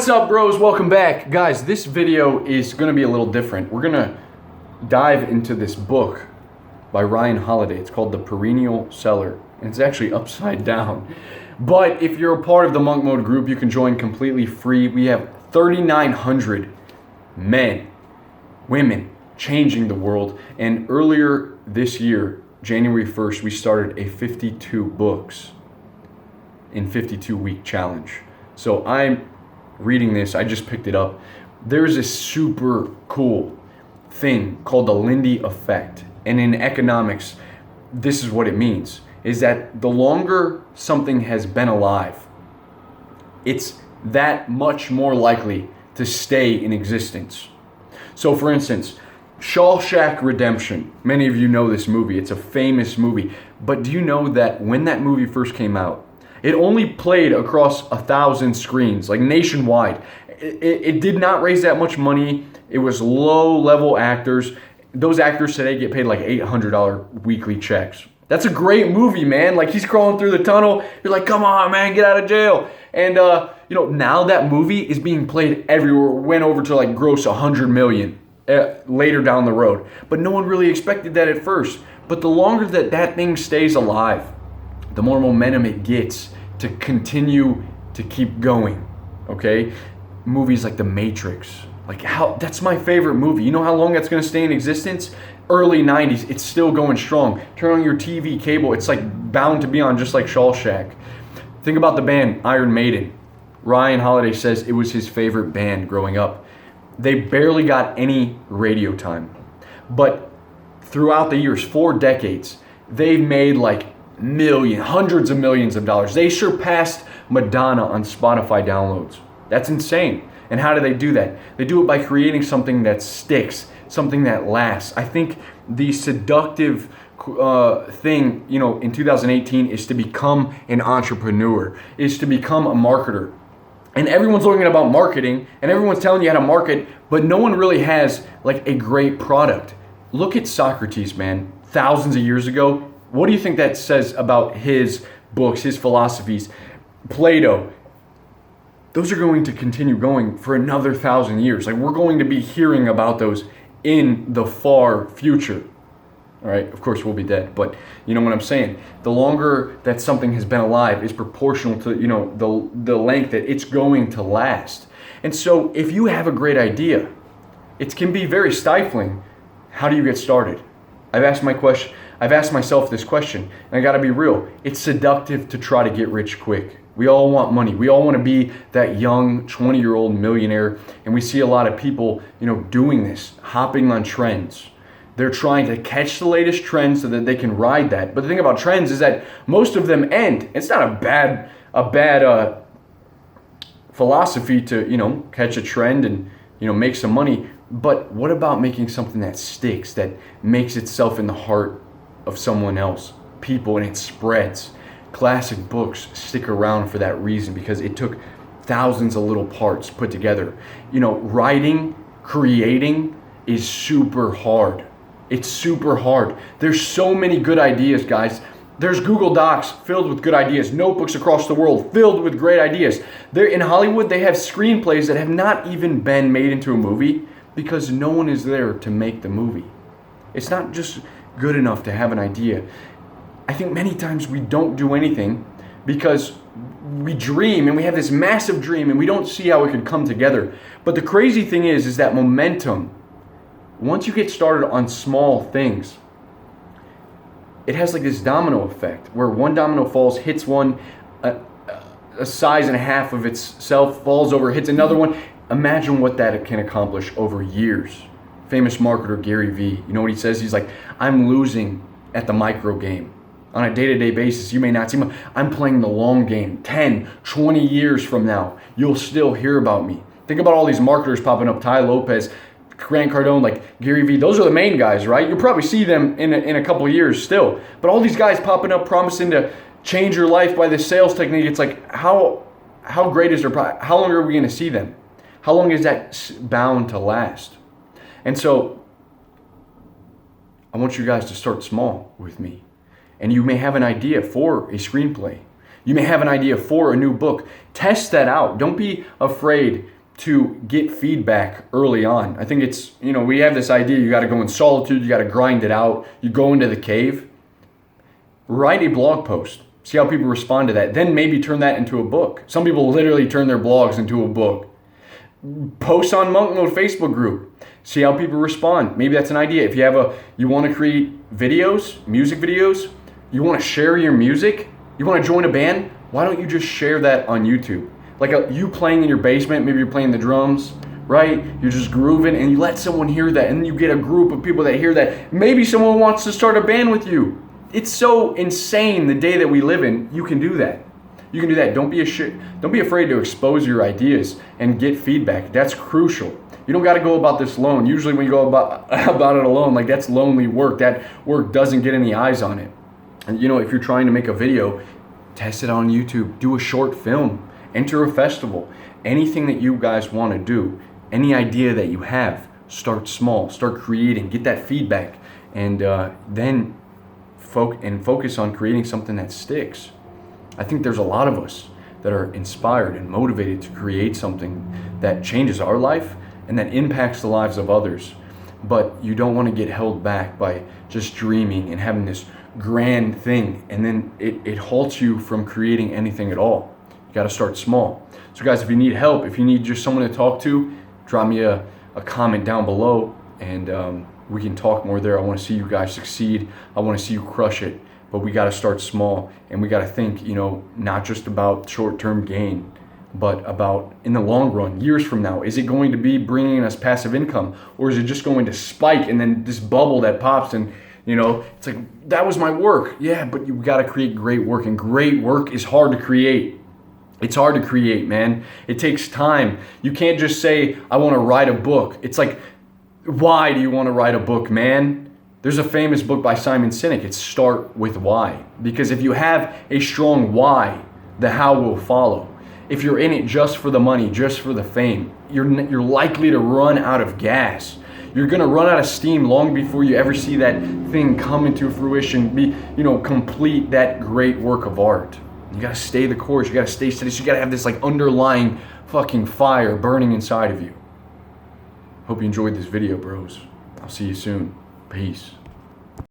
What's up, bros? Welcome back. Guys, this video is going to be a little different. We're going to dive into this book by Ryan Holiday. It's called The Perennial Seller, and it's actually upside down. But if you're a part of the Monk Mode group, you can join completely free. We have 3,900 men, women changing the world. And earlier this year, January 1st, we started a 52 books in 52 week challenge. So I'm reading this, I just picked it up. There's a super cool thing called the Linde Effect. And in economics, this is what it means, is that the longer something has been alive, it's that much more likely to stay in existence. So for instance, Shawshank Redemption. Many of you know this movie. It's a famous movie. But do you know that when that movie first came out, it only played across 1,000 screens, like nationwide. It did not raise that much money. It was low-level actors. Those actors today get paid like $800 weekly checks. That's a great movie, man. Like, he's crawling through the tunnel. You're like, come on, man, get out of jail. And, now that movie is being played everywhere. Went over to like gross 100 million later down the road. But no one really expected that at first. But the longer that thing stays alive, the more momentum it gets to continue to keep going, okay? Movies like The Matrix, that's my favorite movie. You know how long that's gonna stay in existence? Early 90s, it's still going strong. Turn on your TV cable, it's like bound to be on, just like Shawshank. Think about the band Iron Maiden. Ryan Holiday says it was his favorite band growing up. They barely got any radio time. But throughout the years, 4 decades, they've made like hundreds of millions of dollars. They surpassed Madonna on Spotify downloads. That's insane. And how do they do that? They do it by creating something that sticks, something that lasts. I think the seductive thing, in 2018 is to become an entrepreneur, is to become a marketer. And everyone's learning about marketing, and everyone's telling you how to market, but no one really has like a great product. Look at Socrates, man. Thousands of years ago. What do you think that says about his books, his philosophies? Plato. Those are going to continue going for another 1,000 years. Like, we're going to be hearing about those in the far future. All right, of course we'll be dead, but you know what I'm saying? The longer that something has been alive is proportional to, the length that it's going to last. And so if you have a great idea, it can be very stifling. How do you get started? I've asked myself this question, and I gotta be real. It's seductive to try to get rich quick. We all want money. We all want to be that young 20-year-old millionaire, and we see a lot of people, doing this, hopping on trends. They're trying to catch the latest trends so that they can ride that. But the thing about trends is that most of them end. It's not a bad philosophy to, catch a trend and, make some money. But what about making something that sticks, that makes itself in the heart of someone else, people, and it spreads? Classic books stick around for that reason, because it took thousands of little parts put together. Writing, creating is super hard. It's super hard. There's so many good ideas, guys. There's Google Docs filled with good ideas, notebooks across the world filled with great ideas. In Hollywood, they have screenplays that have not even been made into a movie because no one is there to make the movie. It's not just good enough to have an idea. I think many times we don't do anything because we dream, and we have this massive dream, and we don't see how it could come together. But the crazy thing is that momentum, once you get started on small things, it has like this domino effect where one domino falls, hits one, a size and a half of itself, falls over, hits another one. Imagine what that can accomplish over years. Famous marketer Gary Vee, you know what he says? He's like, I'm losing at the micro game. On a day-to-day basis, you may not see me. I'm playing the long game. 10, 20 years from now, you'll still hear about me. Think about all these marketers popping up, Ty Lopez, Grant Cardone, like Gary Vee. Those are the main guys, right? You'll probably see them in a couple of years still. But all these guys popping up, promising to change your life by this sales technique. It's like, how great is their product? How long are we going to see them? How long is that bound to last? And so I want you guys to start small with me. And you may have an idea for a screenplay. You may have an idea for a new book. Test that out. Don't be afraid to get feedback early on. I think it's, we have this idea you got to go in solitude, you got to grind it out, you go into the cave. Write a blog post. See how people respond to that. Then maybe turn that into a book. Some people literally turn their blogs into a book. Post on Monk Mode Facebook group. See how people respond. Maybe that's an idea. If you want to create videos, music videos, you want to share your music, you want to join a band, why don't you just share that on YouTube? Like you playing in your basement, maybe you're playing the drums, right? You're just grooving and you let someone hear that, and then you get a group of people that hear that. Maybe someone wants to start a band with you. It's so insane the day that we live in. You can do that. You can do that. Don't be afraid to expose your ideas and get feedback. That's crucial. You don't got to go about this alone. Usually when you go about it alone, like that's lonely work. That work doesn't get any eyes on it. And if you're trying to make a video, test it on YouTube. Do a short film. Enter a festival. Anything that you guys want to do, any idea that you have, start small. Start creating. Get that feedback, and then focus on creating something that sticks. I think there's a lot of us that are inspired and motivated to create something that changes our life and that impacts the lives of others. But you don't want to get held back by just dreaming and having this grand thing, and then it halts you from creating anything at all. You got to start small. So guys, if you need help, if you need just someone to talk to, drop me a comment down below, and we can talk more there. I want to see you guys succeed. I want to see you crush it. But we got to start small, and we got to think, not just about short-term gain, but about in the long run, years from now. Is it going to be bringing us passive income, or is it just going to spike and then this bubble that pops and it's like, that was my work. Yeah, but you got to create great work, and great work is hard to create. It's hard to create, man. It takes time. You can't just say, I want to write a book. It's like, why do you want to write a book, man? There's a famous book by Simon Sinek. It's Start with Why. Because if you have a strong why, the how will follow. If you're in it just for the money, just for the fame, you're likely to run out of gas. You're going to run out of steam long before you ever see that thing come into fruition, complete that great work of art. You got to stay the course. You got to stay steady. So you got to have this underlying fucking fire burning inside of you. Hope you enjoyed this video, bros. I'll see you soon. Peace.